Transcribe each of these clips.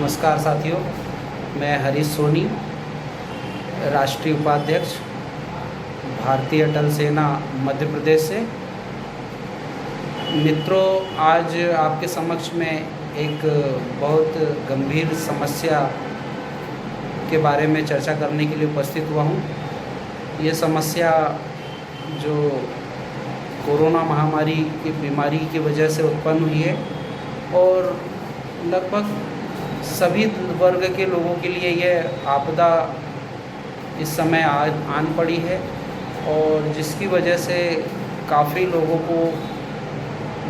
नमस्कार साथियों, मैं हरीश सोनी, राष्ट्रीय उपाध्यक्ष भारतीय अटल सेना मध्य प्रदेश से। मित्रों, आज आपके समक्ष में एक बहुत गंभीर समस्या के बारे में चर्चा करने के लिए उपस्थित हुआ हूँ। ये समस्या जो कोरोना महामारी की बीमारी की वजह से उत्पन्न हुई है और लगभग सभी वर्ग के लोगों के लिए यह आपदा इस समय आन पड़ी है और जिसकी वजह से काफ़ी लोगों को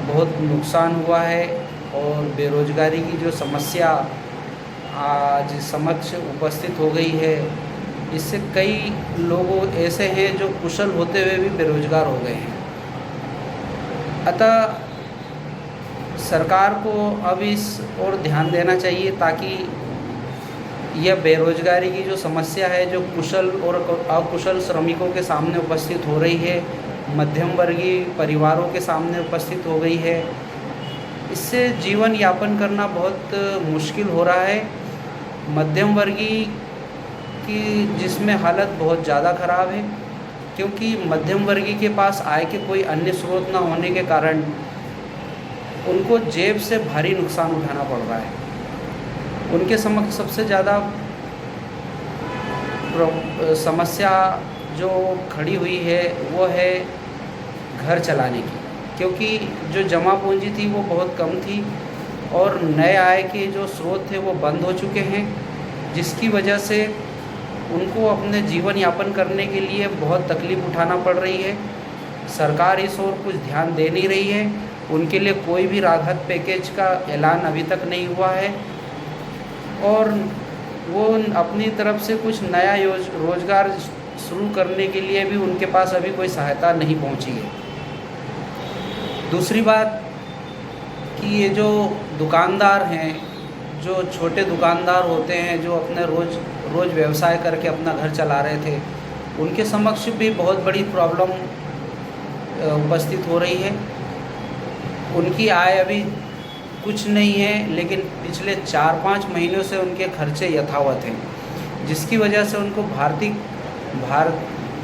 बहुत नुकसान हुआ है और बेरोज़गारी की जो समस्या आज समक्ष उपस्थित हो गई है, इससे कई लोग ऐसे हैं जो कुशल होते हुए भी बेरोज़गार हो गए हैं। अतः सरकार को अब इस ओर ध्यान देना चाहिए ताकि यह बेरोज़गारी की जो समस्या है, जो कुशल और अकुशल श्रमिकों के सामने उपस्थित हो रही है, मध्यम वर्गीय परिवारों के सामने उपस्थित हो गई है, इससे जीवन यापन करना बहुत मुश्किल हो रहा है। मध्यम वर्गीय की जिसमें हालत बहुत ज़्यादा ख़राब है, क्योंकि मध्यम वर्गीय के पास आय के कोई अन्य स्रोत न होने के कारण उनको जेब से भारी नुकसान उठाना पड़ रहा है। उनके समक्ष सबसे ज़्यादा समस्या जो खड़ी हुई है वो है घर चलाने की, क्योंकि जो जमा पूंजी थी वो बहुत कम थी और नए आय के जो स्रोत थे वो बंद हो चुके हैं, जिसकी वजह से उनको अपने जीवन यापन करने के लिए बहुत तकलीफ़ उठाना पड़ रही है। सरकार इस ओर कुछ ध्यान दे नहीं रही है। उनके लिए कोई भी राहत पैकेज का ऐलान अभी तक नहीं हुआ है और वो अपनी तरफ से कुछ नया रोज़गार शुरू करने के लिए भी उनके पास अभी कोई सहायता नहीं पहुंची है। दूसरी बात कि ये जो दुकानदार हैं, जो छोटे दुकानदार होते हैं, जो अपने रोज़ व्यवसाय करके अपना घर चला रहे थे, उनके समक्ष भी बहुत बड़ी प्रॉब्लम उपस्थित हो रही है। उनकी आय अभी कुछ नहीं है, लेकिन पिछले 4-5 महीनों से उनके खर्चे यथावत हैं, जिसकी वजह से उनको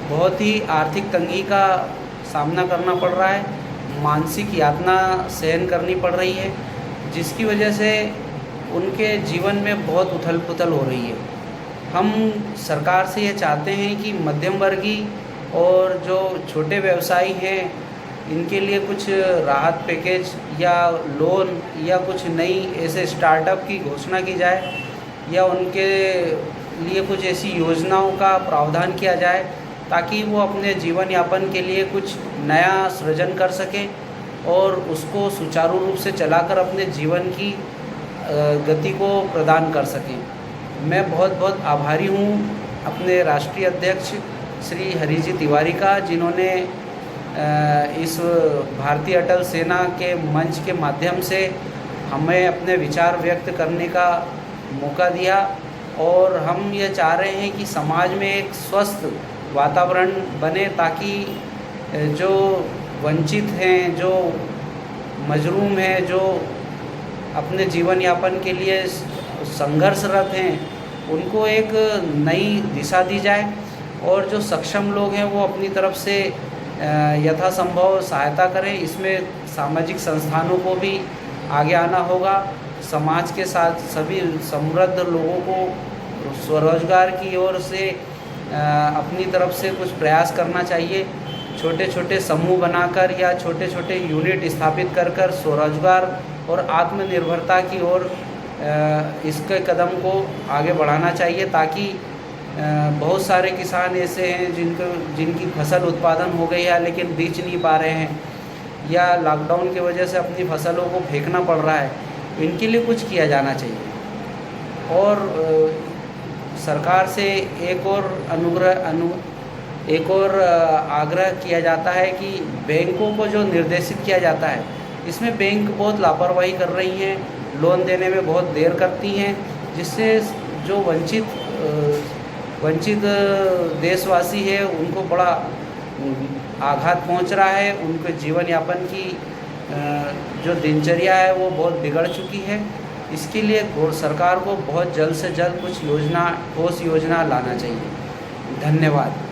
बहुत ही आर्थिक तंगी का सामना करना पड़ रहा है, मानसिक यातना सहन करनी पड़ रही है, जिसकी वजह से उनके जीवन में बहुत उथल पुथल हो रही है। हम सरकार से ये चाहते हैं कि मध्यम वर्गीय और जो छोटे व्यवसायी हैं, इनके लिए कुछ राहत पैकेज या लोन या कुछ नई ऐसे स्टार्टअप की घोषणा की जाए या उनके लिए कुछ ऐसी योजनाओं का प्रावधान किया जाए ताकि वो अपने जीवन यापन के लिए कुछ नया सृजन कर सकें और उसको सुचारू रूप से चलाकर अपने जीवन की गति को प्रदान कर सकें। मैं बहुत बहुत आभारी हूँ अपने राष्ट्रीय अध्यक्ष श्री हरीश जी तिवारी का, जिन्होंने इस भारतीय अटल सेना के मंच के माध्यम से हमें अपने विचार व्यक्त करने का मौका दिया और हम ये चाह रहे हैं कि समाज में एक स्वस्थ वातावरण बने ताकि जो वंचित हैं, जो मजरूम हैं, जो अपने जीवन यापन के लिए संघर्षरत हैं, उनको एक नई दिशा दी जाए और जो सक्षम लोग हैं वो अपनी तरफ से यथासंभव सहायता करें। इसमें सामाजिक संस्थानों को भी आगे आना होगा। समाज के साथ सभी समृद्ध लोगों को स्वरोजगार की ओर से अपनी तरफ से कुछ प्रयास करना चाहिए। छोटे छोटे समूह बनाकर या छोटे छोटे यूनिट स्थापित कर स्वरोजगार और आत्मनिर्भरता की ओर इसके कदम को आगे बढ़ाना चाहिए, ताकि बहुत सारे किसान ऐसे हैं जिनकी फसल उत्पादन हो गई है लेकिन बेच नहीं पा रहे हैं या लॉकडाउन की वजह से अपनी फसलों को फेंकना पड़ रहा है। इनके लिए कुछ किया जाना चाहिए और सरकार से एक और आग्रह किया जाता है कि बैंकों को जो निर्देशित किया जाता है, इसमें बैंक बहुत लापरवाही कर रही हैं, लोन देने में बहुत देर करती हैं, जिससे जो वंचित देशवासी है उनको बड़ा आघात पहुंच रहा है। उनके जीवन यापन की जो दिनचर्या है वो बहुत बिगड़ चुकी है इसके लिए सरकार को बहुत जल्द से जल्द कुछ योजना, ठोस योजना लाना चाहिए। धन्यवाद।